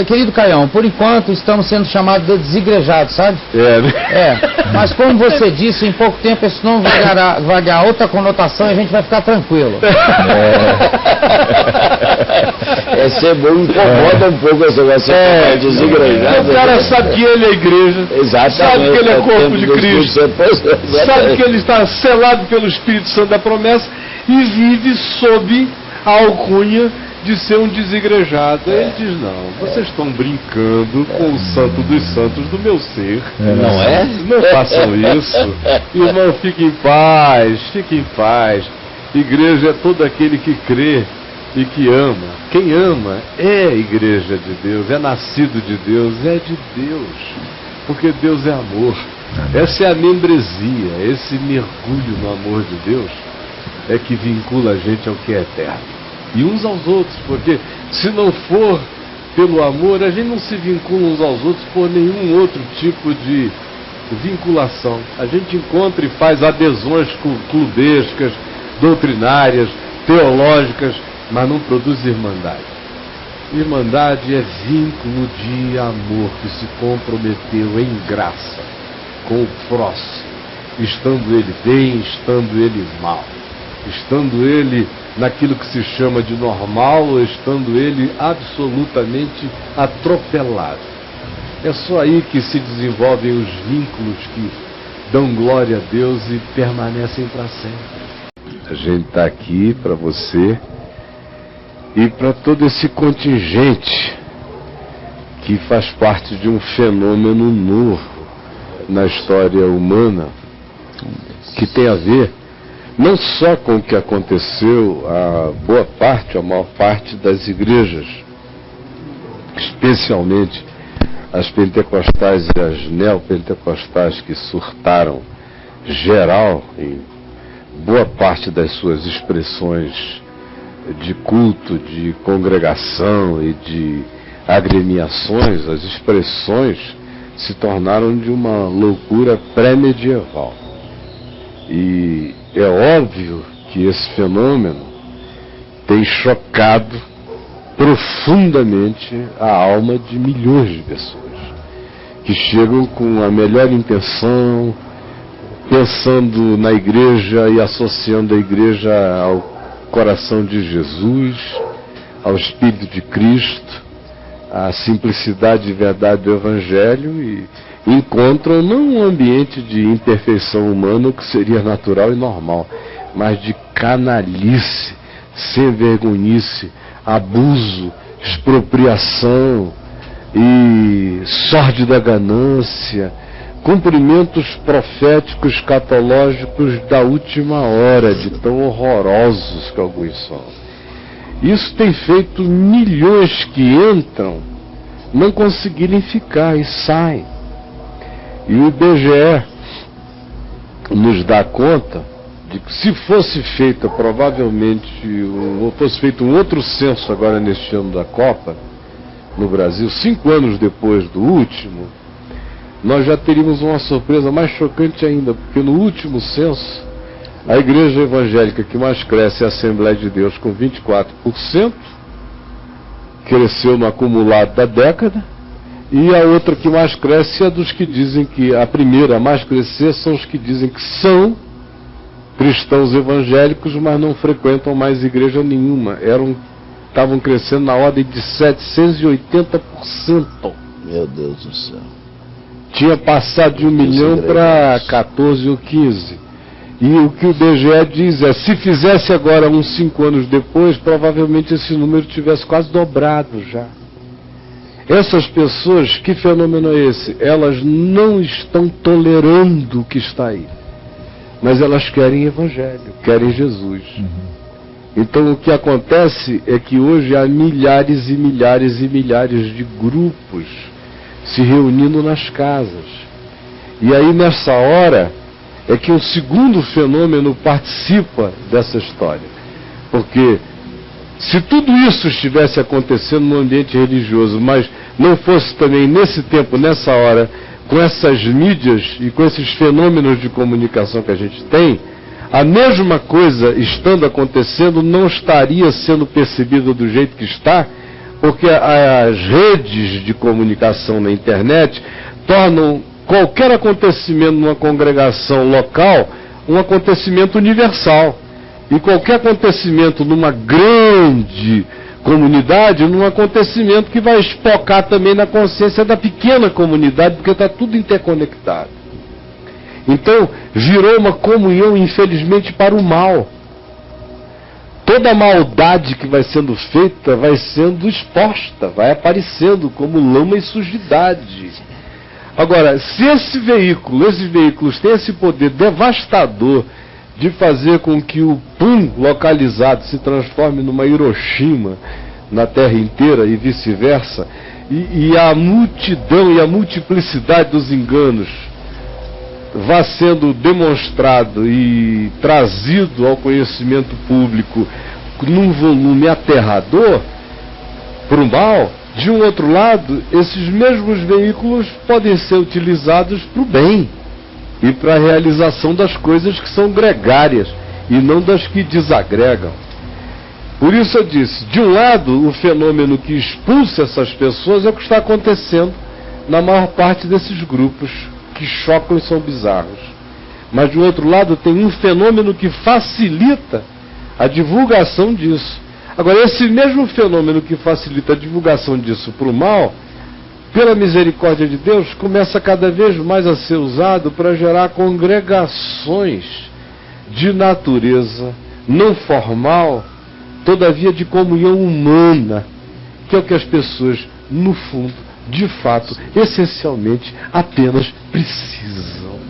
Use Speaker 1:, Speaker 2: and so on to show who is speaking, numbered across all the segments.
Speaker 1: Querido Caião, por enquanto estamos sendo chamados de desigrejados, sabe? Mas como você disse, em pouco tempo esse nome vai ganhar outra conotação e a gente vai ficar tranquilo.
Speaker 2: Esse é bom, incomoda um pouco esse negócio de desigrejado.
Speaker 3: O cara sabe que ele é igreja,
Speaker 2: exatamente,
Speaker 3: sabe que ele é corpo de Cristo, sabe que ele está selado pelo Espírito Santo da promessa e vive sob a alcunha de ser um desigrejado. Ele diz, não, vocês estão brincando com o santo dos santos do meu ser.
Speaker 2: Não é?
Speaker 3: Não façam isso. Irmão, fique em paz, fique em paz. Igreja é todo aquele que crê e que ama. Quem ama é a igreja de Deus, é nascido de Deus, é de Deus. Porque Deus é amor. Essa é a membresia, esse mergulho no amor de Deus é que vincula a gente ao que é eterno. E uns aos outros, porque se não for pelo amor, a gente não se vincula uns aos outros por nenhum outro tipo de vinculação. A gente encontra e faz adesões clubescas, doutrinárias, teológicas, mas não produz irmandade. Irmandade é vínculo de amor que se comprometeu em graça com o próximo, estando ele bem, estando ele mal, estando ele naquilo que se chama de normal ou estando ele absolutamente atropelado. É só aí que se desenvolvem os vínculos que dão glória a Deus e permanecem para sempre. A gente está aqui para você e para todo esse contingente que faz parte de um fenômeno novo na história humana, que tem a ver não só com o que aconteceu a boa parte, a maior parte das igrejas, especialmente as pentecostais e as neopentecostais que surtaram geral em boa parte das suas expressões de culto, de congregação e de agremiações. As expressões se tornaram de uma loucura pré-medieval. E é óbvio que esse fenômeno tem chocado profundamente a alma de milhões de pessoas que chegam com a melhor intenção, pensando na igreja e associando a igreja ao coração de Jesus, ao Espírito de Cristo, à simplicidade e verdade do Evangelho, e encontram não um ambiente de imperfeição humana, o que seria natural e normal, mas de canalice, sem vergonhice, abuso, expropriação e sórdida ganância, cumprimentos proféticos escatológicos da última hora, de tão horrorosos que alguns são. Isso tem feito milhões que entram não conseguirem ficar e saem. E o IBGE nos dá conta de que se fosse feita provavelmente, fosse feito um outro censo agora neste ano da Copa, no Brasil, 5 anos depois do último, nós já teríamos uma surpresa mais chocante ainda, porque no último censo, a igreja evangélica que mais cresce é a Assembleia de Deus, com 24%, cresceu no acumulado da década, e a outra que mais cresce é dos que dizem que, a primeira a mais crescer são os que dizem que são cristãos evangélicos, mas não frequentam mais igreja nenhuma. Estavam crescendo na ordem de 780%.
Speaker 2: Meu Deus do céu.
Speaker 3: Tinha passado de 1 milhão para 14 ou 15. E o que o IBGE diz é, se fizesse agora uns 5 anos depois, provavelmente esse número tivesse quase dobrado já. Essas pessoas, que fenômeno é esse? Elas não estão tolerando o que está aí, mas elas querem evangelho, querem Jesus. Então o que acontece é que hoje há milhares e milhares e milhares de grupos se reunindo nas casas. E aí nessa hora é que um segundo fenômeno participa dessa história. Porque se tudo isso estivesse acontecendo no ambiente religioso, mas não fosse também nesse tempo, nessa hora, com essas mídias e com esses fenômenos de comunicação que a gente tem, a mesma coisa estando acontecendo não estaria sendo percebida do jeito que está, Porque as redes de comunicação na internet tornam qualquer acontecimento numa congregação local um acontecimento universal. E qualquer acontecimento numa grande comunidade, num acontecimento que vai espocar também na consciência da pequena comunidade, porque está tudo interconectado. Então, virou uma comunhão, infelizmente, para o mal. Toda a maldade que vai sendo feita vai sendo exposta, vai aparecendo como lama e sujidade. Agora, se esses veículos têm esse poder devastador de fazer com que o pum localizado se transforme numa Hiroshima na terra inteira e vice-versa, e a multidão e a multiplicidade dos enganos vá sendo demonstrado e trazido ao conhecimento público num volume aterrador para o mal, de um outro lado, esses mesmos veículos podem ser utilizados para o bem e para a realização das coisas que são gregárias e não das que desagregam. Por isso eu disse, de um lado, o fenômeno que expulsa essas pessoas é o que está acontecendo na maior parte desses grupos que chocam e são bizarros. Mas, de outro lado, tem um fenômeno que facilita a divulgação disso. Agora, esse mesmo fenômeno que facilita a divulgação disso para o mal, pela misericórdia de Deus, começa cada vez mais a ser usado para gerar congregações de natureza não formal, todavia de comunhão humana, que é o que as pessoas, no fundo, de fato, essencialmente, apenas precisam.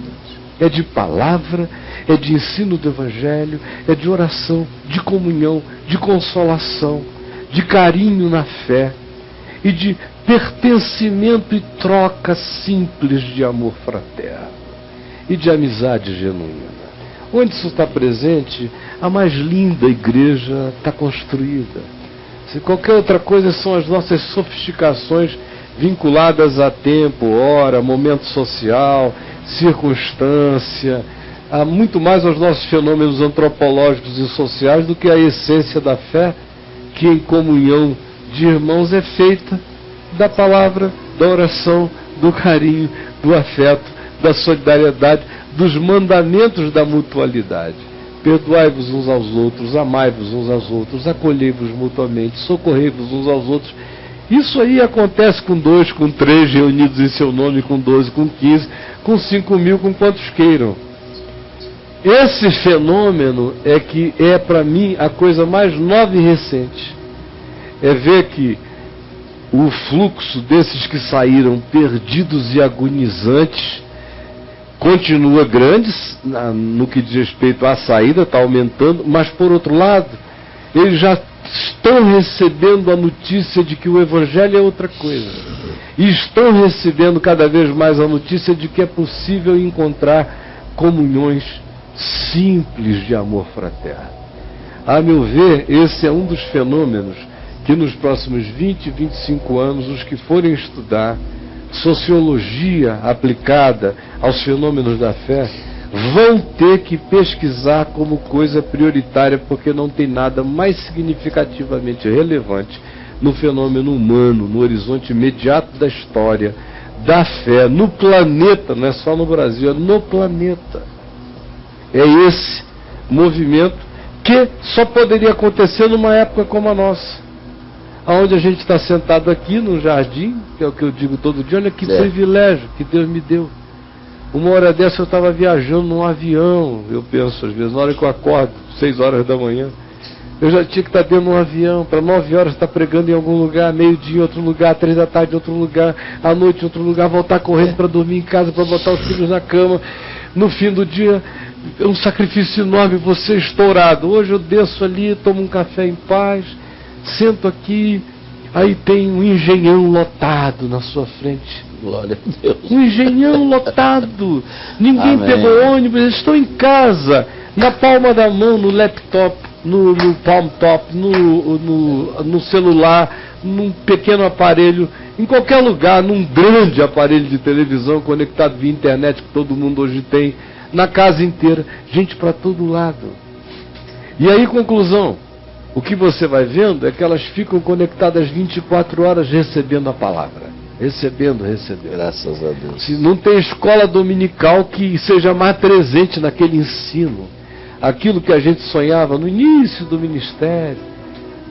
Speaker 3: É de palavra, é de ensino do Evangelho, é de oração, de comunhão, de consolação, de carinho na fé e de pertencimento e troca simples de amor fraterno e de amizade genuína. Onde isso está presente, a mais linda igreja está construída. Se qualquer outra coisa são as nossas sofisticações vinculadas a tempo, hora, momento social, circunstância, há muito mais aos nossos fenômenos antropológicos e sociais do que a essência da fé, que em comunhão de irmãos é feita da palavra, da oração, do carinho, do afeto, da solidariedade, dos mandamentos da mutualidade. Perdoai-vos uns aos outros, amai-vos uns aos outros, acolhei-vos mutuamente, socorrei-vos uns aos outros. Isso aí acontece com 2, com 3 reunidos em seu nome, com 12, com 15, com 5.000, com quantos queiram. Esse fenômeno é que é para mim a coisa mais nova e recente. É ver que o fluxo desses que saíram perdidos e agonizantes continua grande no que diz respeito à saída, está aumentando, mas por outro lado, eles já estão recebendo a notícia de que o Evangelho é outra coisa. E estão recebendo cada vez mais a notícia de que é possível encontrar comunhões simples de amor fraterno. A meu ver, esse é um dos fenômenos que nos próximos 20, 25 anos, os que forem estudar sociologia aplicada aos fenômenos da fé, vão ter que pesquisar como coisa prioritária, porque não tem nada mais significativamente relevante no fenômeno humano, no horizonte imediato da história, da fé, no planeta, não é só no Brasil, é no planeta. É esse movimento que só poderia acontecer numa época como a nossa, onde a gente está sentado aqui no jardim, que é o que eu digo todo dia. Olha que privilégio que Deus me deu. Uma hora dessa eu estava viajando num avião, eu penso às vezes, na hora que eu acordo, 6 horas da manhã, eu já tinha que estar dentro de um avião, para 9 horas estar pregando em algum lugar, meio-dia em outro lugar, 3 da tarde em outro lugar, à noite em outro lugar, voltar correndo para dormir em casa, para botar os filhos na cama. No fim do dia, é um sacrifício enorme, você estourado. Hoje eu desço ali, tomo um café em paz, sento aqui, aí tem um engenhão lotado na sua frente.
Speaker 2: Glória a Deus.
Speaker 3: Um engenhão lotado. Ninguém
Speaker 2: Amém.
Speaker 3: pegou ônibus, eles estão em casa, na palma da mão, no laptop, no palm top, no celular, num pequeno aparelho, em qualquer lugar, num grande aparelho de televisão conectado via internet, que todo mundo hoje tem, na casa inteira, gente para todo lado. E aí, conclusão, o que você vai vendo é que elas ficam conectadas 24 horas recebendo a palavra. Recebendo.
Speaker 2: Graças a Deus.
Speaker 3: Se não tem escola dominical que seja mais presente naquele ensino. Aquilo que a gente sonhava no início do ministério,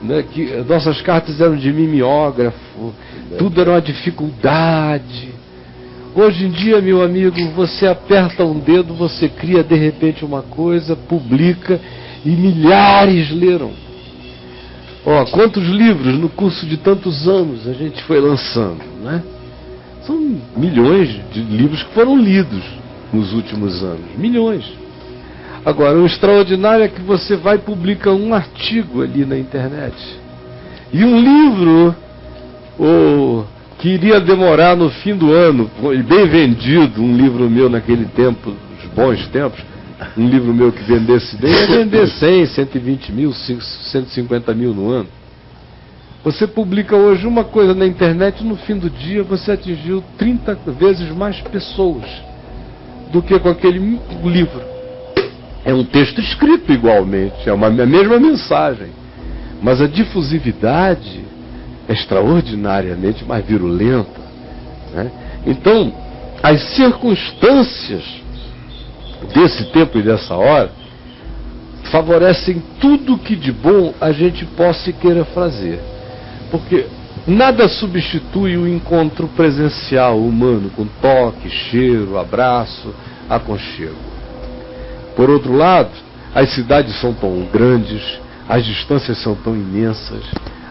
Speaker 3: né, que nossas cartas eram de mimeógrafo, tudo era uma dificuldade. Hoje em dia, meu amigo, você aperta um dedo, você cria de repente uma coisa, publica e milhares leram. Ó, quantos livros no curso de tantos anos a gente foi lançando, né? São milhões de livros que foram lidos nos últimos anos, milhões. Agora, o extraordinário é que você vai e publica um artigo ali na internet. E um livro que iria demorar no fim do ano, bem vendido, um livro meu naquele tempo, os bons tempos, um livro meu que vendesse bem, ia vender 100, 120 mil, 150 mil no ano. Você publica hoje uma coisa na internet, no fim do dia você atingiu 30 vezes mais pessoas do que com aquele livro. É um texto escrito igualmente, é a mesma mensagem, mas a difusividade é extraordinariamente mais virulenta, né? Então, as circunstâncias desse tempo e dessa hora favorecem tudo que de bom a gente possa e queira fazer, porque nada substitui o encontro presencial humano com toque, cheiro, abraço, aconchego. Por outro lado, as cidades são tão grandes, as distâncias são tão imensas,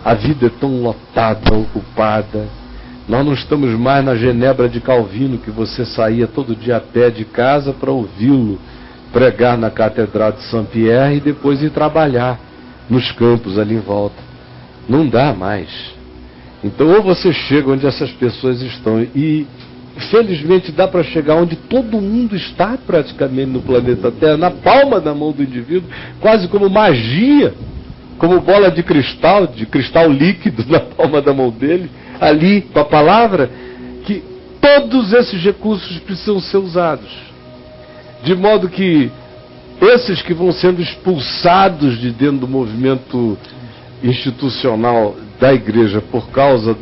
Speaker 3: a vida é tão lotada, ocupada. Nós não estamos mais na Genebra de Calvino, que você saía todo dia a pé de casa para ouvi-lo pregar na Catedral de Saint-Pierre e depois ir trabalhar nos campos ali em volta. Não dá mais. Então, ou você chega onde essas pessoas estão, e felizmente dá para chegar onde todo mundo está praticamente no planeta Terra, na palma da mão do indivíduo, quase como magia, como bola de cristal líquido na palma da mão dele, ali com a palavra, que todos esses recursos precisam ser usados. De modo que esses que vão sendo expulsados de dentro do movimento institucional da igreja por causa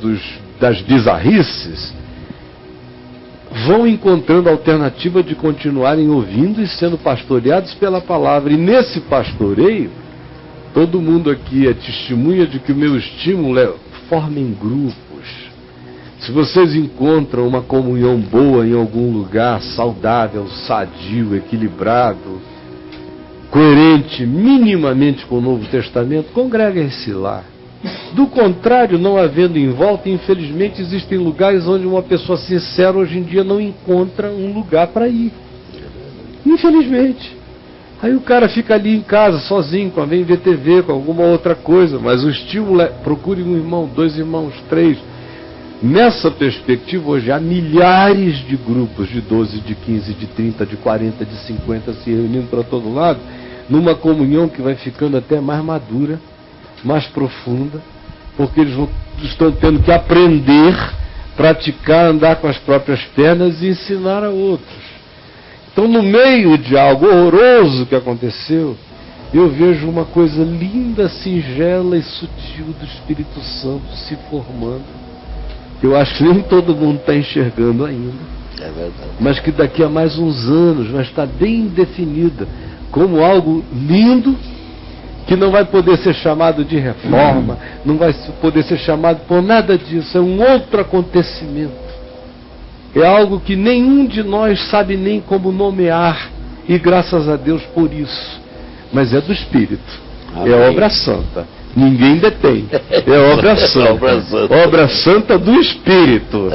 Speaker 3: das bizarrices, vão encontrando a alternativa de continuarem ouvindo e sendo pastoreados pela palavra. E nesse pastoreio, todo mundo aqui é testemunha de que o meu estímulo é: formem grupos. Se vocês encontram uma comunhão boa em algum lugar, saudável, sadio, equilibrado, coerente minimamente com o Novo Testamento, congreguem-se lá. Do contrário, não havendo em volta, infelizmente existem lugares onde uma pessoa sincera hoje em dia não encontra um lugar para ir. Infelizmente. Aí o cara fica ali em casa, sozinho, vem ver TV, com alguma outra coisa, mas o estímulo é: procure um irmão, 2 irmãos, 3. Nessa perspectiva, hoje há milhares de grupos de 12, de 15, de 30, de 40, de 50 se reunindo para todo lado, numa comunhão que vai ficando até mais madura, mais profunda, porque eles estão tendo que aprender, praticar, andar com as próprias pernas e ensinar a outros. Então, no meio de algo horroroso que aconteceu, eu vejo uma coisa linda, singela e sutil do Espírito Santo se formando. Eu acho que nem todo mundo está enxergando ainda.
Speaker 2: É verdade.
Speaker 3: Mas que daqui a mais uns anos vai estar bem definida como algo lindo, que não vai poder ser chamado de reforma, não vai poder ser chamado por nada disso. É um outro acontecimento. É algo que nenhum de nós sabe nem como nomear, e graças a Deus por isso. Mas é do Espírito. Amém. É obra santa. Ninguém detém. É obra santa. Obra santa do Espírito.